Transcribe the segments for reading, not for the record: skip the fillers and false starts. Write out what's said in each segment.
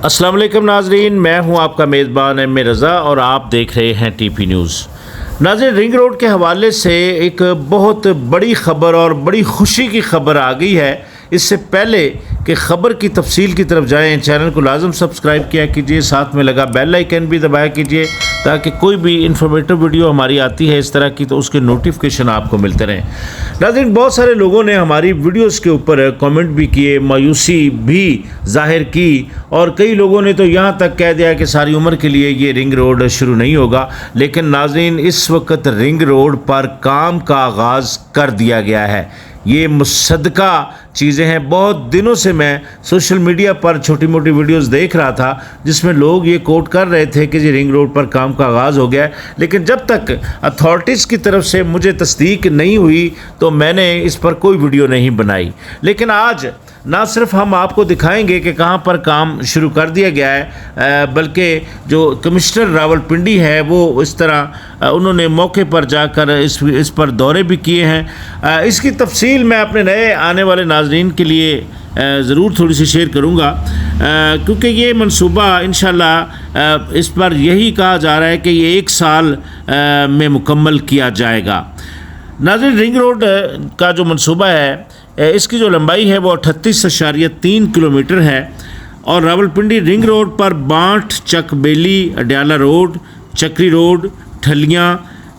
السلام علیکم ناظرین، میں ہوں آپ کا میزبان ایم رضا اور آپ دیکھ رہے ہیں ٹی پی نیوز۔ ناظرین، رنگ روڈ کے حوالے سے ایک بہت بڑی خبر اور بڑی خوشی کی خبر آ گئی ہے۔ اس سے پہلے کہ خبر کی تفصیل کی طرف جائیں، چینل کو لازم سبسکرائب کیا کیجئے، ساتھ میں لگا بیل آئیکن بھی دبایا کیجئے تاکہ کوئی بھی انفارمیٹو ویڈیو ہماری آتی ہے اس طرح کی تو اس کے نوٹیفیکیشن آپ کو ملتے رہیں۔ ناظرین، بہت سارے لوگوں نے ہماری ویڈیوز کے اوپر کامنٹ بھی کیے، مایوسی بھی ظاہر کی اور کئی لوگوں نے تو یہاں تک کہہ دیا کہ ساری عمر کے لیے یہ رنگ روڈ شروع نہیں ہوگا۔ لیکن ناظرین، اس وقت رنگ روڈ پر کام کا آغاز کر دیا گیا ہے۔ یہ مصدقہ چیزیں ہیں۔ بہت دنوں سے میں سوشل میڈیا پر چھوٹی موٹی ویڈیوز دیکھ رہا تھا جس میں لوگ یہ کوٹ کر رہے تھے کہ رنگ روڈ پر کام کا آغاز ہو گیا ہے، لیکن جب تک اتھارٹیز کی طرف سے مجھے تصدیق نہیں ہوئی تو میں نے اس پر کوئی ویڈیو نہیں بنائی۔ لیکن آج نہ صرف ہم آپ کو دکھائیں گے کہ کہاں پر کام شروع کر دیا گیا ہے، بلکہ جو کمشنر راولپنڈی ہے وہ اس طرح انہوں نے موقع پر جا کر اس پر دورے بھی کیے ہیں۔ اس کی تفصیل میں اپنے نئے آنے والے ناظرین کے لیے ضرور تھوڑی سی شیئر کروں گا، کیونکہ یہ منصوبہ انشاءاللہ اس پر یہی کہا جا رہا ہے کہ یہ 1 سال میں مکمل کیا جائے گا۔ ناظرین، رنگ روڈ کا جو منصوبہ ہے اس کی جو لمبائی ہے وہ 38.3 کلومیٹر ہے اور راولپنڈی رنگ روڈ پر بانٹ، چک بیلی، اڈیالہ روڈ، چکری روڈ، ٹھلیاں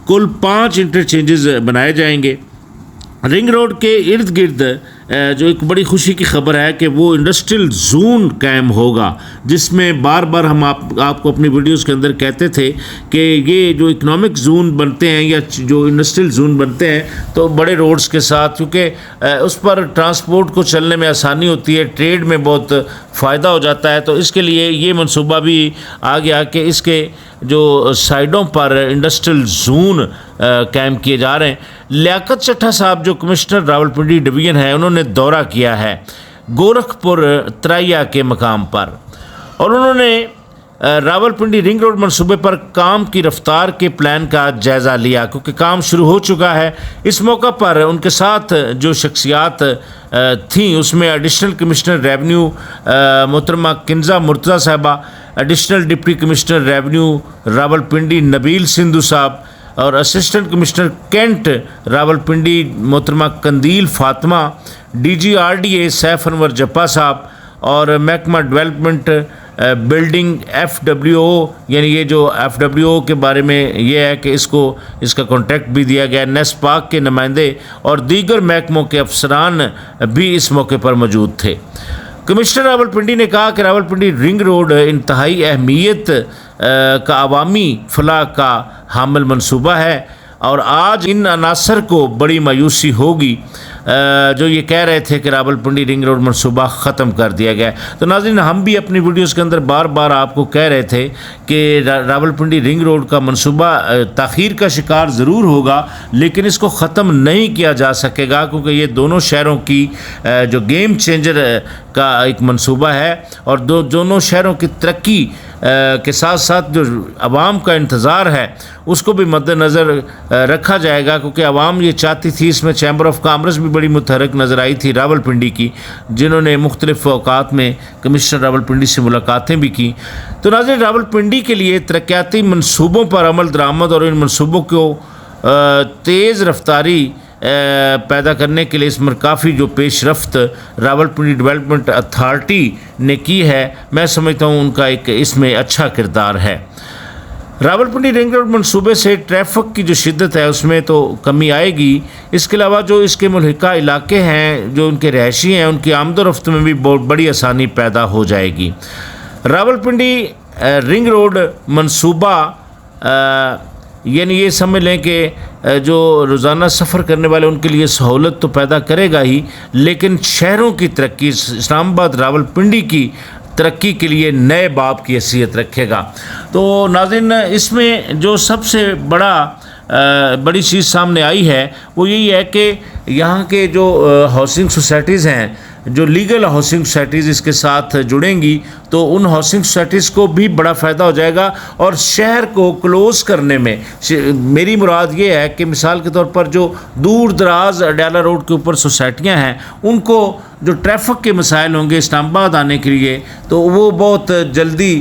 کل 5 انٹرچینجز بنائے جائیں گے۔ رنگ روڈ کے ارد گرد جو ایک بڑی خوشی کی خبر ہے کہ وہ انڈسٹریل زون قائم ہوگا، جس میں بار بار ہم آپ کو اپنی ویڈیوز کے اندر کہتے تھے کہ یہ جو اکنامک زون بنتے ہیں یا جو انڈسٹریل زون بنتے ہیں تو بڑے روڈز کے ساتھ، کیونکہ اس پر ٹرانسپورٹ کو چلنے میں آسانی ہوتی ہے، ٹریڈ میں بہت فائدہ ہو جاتا ہے، تو اس کے لیے یہ منصوبہ بھی آ گیا کہ اس کے جو سائڈوں پر انڈسٹریل زون قائم کیے جا رہے ہیں۔ لیاقت چٹھا صاحب جو کمشنر راولپنڈی ڈویژن ہے، انہوں نے دورہ کیا ہے گورکھپور ترائیا کے مقام پر اور انہوں نے راولپنڈی رنگ روڈ منصوبے پر کام کی رفتار کے پلان کا جائزہ لیا، کیونکہ کام شروع ہو چکا ہے۔ اس موقع پر ان کے ساتھ جو شخصیات تھیں اس میں ایڈیشنل کمشنر ریونیو محترمہ Kinza Murtaza Sahiba, additional deputy commissioner revenue Rawalpindi Nabeel Sandhu Sahab اور اسسٹنٹ کمشنر کینٹ راولپنڈی محترمہ Qandeel Fatima, D G R D A Saif Anwar Jappa Sahab اور محکمہ ڈیولپمنٹ بلڈنگ FWO، یعنی یہ جو FWO کے بارے میں یہ ہے کہ اس کا کانٹیکٹ بھی دیا گیا۔ نیسپاک کے نمائندے اور دیگر محکموں کے افسران بھی اس موقع پر موجود تھے۔ کمشنر راولپنڈی نے کہا کہ راولپنڈی رنگ روڈ انتہائی اہمیت کا عوامی فلاح کا حامل منصوبہ ہے اور آج ان عناصر کو بڑی مایوسی ہوگی جو یہ کہہ رہے تھے کہ راولپنڈی رنگ روڈ منصوبہ ختم کر دیا گیا ہے۔ تو ناظرین، ہم بھی اپنی ویڈیوز کے اندر بار بار آپ کو کہہ رہے تھے کہ راولپنڈی رنگ روڈ کا منصوبہ تاخیر کا شکار ضرور ہوگا لیکن اس کو ختم نہیں کیا جا سکے گا، کیونکہ یہ دونوں شہروں کی جو گیم چینجر کا ایک منصوبہ ہے اور دونوں شہروں کی ترقی کے ساتھ ساتھ جو عوام کا انتظار ہے اس کو بھی مد نظر رکھا جائے گا، کیونکہ عوام یہ چاہتی تھی۔ اس میں چیمبر آف کامرس بھی بڑی متحرک نظر آئی تھی راولپنڈی کی، جنہوں نے مختلف اوقات میں کمشنر راولپنڈی سے ملاقاتیں بھی کی۔ تو ناظرین، راولپنڈی کے لیے ترقیاتی منصوبوں پر عمل درآمد اور ان منصوبوں کو تیز رفتاری پیدا کرنے کے لیے اس میں کافی جو پیش رفت راولپنڈی ڈیولپمنٹ اتھارٹی نے کی ہے، میں سمجھتا ہوں ان کا ایک اس میں اچھا کردار ہے۔ راولپنڈی رنگ روڈ منصوبے سے ٹریفک کی جو شدت ہے اس میں تو کمی آئے گی، اس کے علاوہ جو اس کے ملحقہ علاقے ہیں، جو ان کے رہائشی ہیں، ان کی آمد و رفت میں بھی بہت بڑی آسانی پیدا ہو جائے گی۔ راولپنڈی رنگ روڈ منصوبہ یعنی یہ سمجھ لیں کہ جو روزانہ سفر کرنے والے ان کے لیے سہولت تو پیدا کرے گا ہی، لیکن شہروں کی ترقی، اسلام آباد راولپنڈی کی ترقی کے لیے نئے باب کی حیثیت رکھے گا۔ تو ناظرین، اس میں جو سب سے بڑی چیز سامنے آئی ہے وہ یہی ہے کہ یہاں کے جو ہاؤسنگ سوسائٹیز ہیں، جو لیگل ہاؤسنگ سوسائٹیز اس کے ساتھ جڑیں گی تو ان ہاؤسنگ سوسائٹیز کو بھی بڑا فائدہ ہو جائے گا اور شہر کو کلوز کرنے میں میری مراد یہ ہے کہ مثال کے طور پر جو دور دراز اڈیالہ روڈ کے اوپر سوسائٹیاں ہیں ان کو جو ٹریفک کے مسائل ہوں گے اسلام آباد آنے کے لیے تو وہ بہت جلدی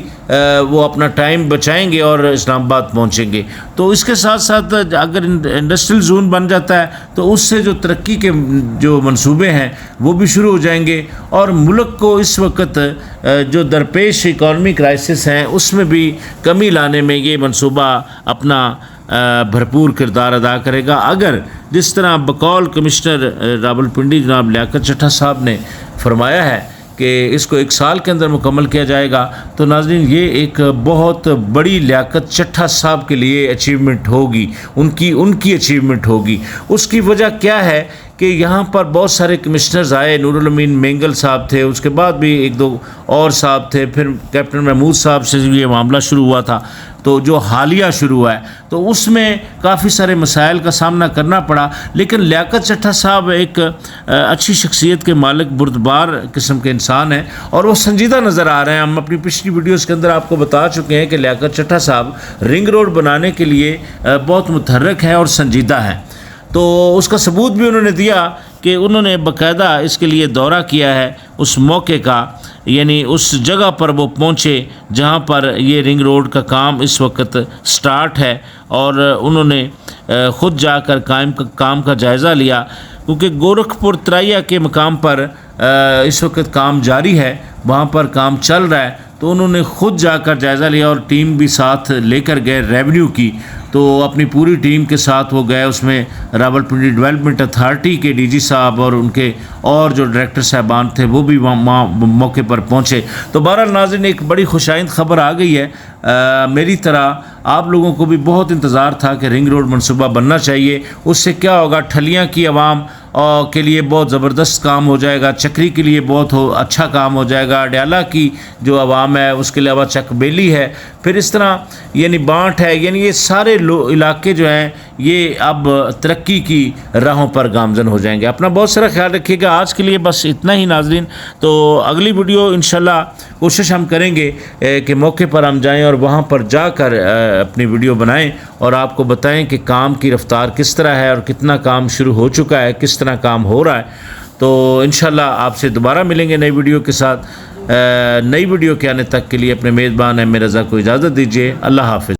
وہ اپنا ٹائم بچائیں گے اور اسلام آباد پہنچیں گے. تو اس کے ساتھ ساتھ اگر انڈسٹریل زون بن جاتا ہے تو اس سے جو ترقی کے جو منصوبے ہیں وہ بھی شروع ہو جائیں گے, اور ملک کو اس وقت جو درپیش اکانومی کرائسس ہیں اس میں بھی کمی لانے میں یہ منصوبہ اپنا بھرپور کردار ادا کرے گا. اگر جس طرح بقول کمشنر راولپنڈی جناب لیاقت چٹھا صاحب نے فرمایا ہے کہ اس کو 1 سال کے اندر مکمل کیا جائے گا, تو ناظرین یہ ایک بہت بڑی لیاقت چٹھا صاحب کے لیے اچیومنٹ ہوگی, ان کی اچیومنٹ ہوگی. اس کی وجہ کیا ہے کہ یہاں پر بہت سارے کمشنرز آئے, نور الامین مینگل صاحب تھے, اس کے بعد بھی 1-2 اور صاحب تھے, پھر کیپٹن محمود صاحب سے یہ معاملہ شروع ہوا تھا تو جو حالیہ شروع ہوا ہے تو اس میں کافی سارے مسائل کا سامنا کرنا پڑا. لیکن لیاقت چٹھا صاحب ایک اچھی شخصیت کے مالک بردبار قسم کے انسان ہیں اور وہ سنجیدہ نظر آ رہے ہیں. ہم اپنی پچھلی ویڈیوز کے اندر آپ کو بتا چکے ہیں کہ لیاقت چٹھا صاحب رنگ روڈ بنانے کے لیے بہت متحرک ہیں اور سنجیدہ ہیں. تو اس کا ثبوت بھی انہوں نے دیا کہ انہوں نے باقاعدہ اس کے لیے دورہ کیا ہے اس موقع کا, یعنی اس جگہ پر وہ پہنچے جہاں پر یہ رنگ روڈ کا کام اس وقت سٹارٹ ہے, اور انہوں نے خود جا کر کام کا جائزہ لیا, کیونکہ گورکھپور ترائیا کے مقام پر اس وقت کام جاری ہے, وہاں پر کام چل رہا ہے. تو انہوں نے خود جا کر جائزہ لیا اور ٹیم بھی ساتھ لے کر گئے ریونیو کی, تو اپنی پوری ٹیم کے ساتھ وہ گئے. اس میں راولپنڈی ڈیولپمنٹ اتھارٹی کے ڈی جی صاحب اور ان کے اور جو ڈائریکٹر صاحبان تھے وہ بھی وہاں موقع پر پہنچے. تو بہرحال ناظرین ایک بڑی خوشائند خبر آ گئی ہے. میری طرح آپ لوگوں کو بھی بہت انتظار تھا کہ رنگ روڈ منصوبہ بننا چاہیے. اس سے کیا ہوگا, ٹھلیاں کی عوام کے لیے بہت زبردست کام ہو جائے گا, چکری کے لیے بہت اچھا کام ہو جائے گا, ڈیالہ کی جو عوام ہے اس کے علاوہ چک بیلی ہے, پھر اس طرح یعنی بانٹ ہے, یعنی یہ سارے علاقے جو ہیں یہ اب ترقی کی راہوں پر گامزن ہو جائیں گے. اپنا بہت سارا خیال رکھیے گا. آج کے لیے بس اتنا ہی ناظرین. تو اگلی ویڈیو انشاءاللہ کوشش ہم کریں گے کہ موقع پر ہم جائیں اور وہاں پر جا کر اپنی ویڈیو بنائیں اور آپ کو بتائیں کہ کام کی رفتار کس طرح ہے اور کتنا کام شروع ہو چکا ہے, کس طرح کام ہو رہا ہے. تو انشاءاللہ آپ سے دوبارہ ملیں گے نئی ویڈیو کے ساتھ. نئی ویڈیو کے آنے تک کے لیے اپنے میزبان احمد رضا کو اجازت دیجیے. اللہ حافظ.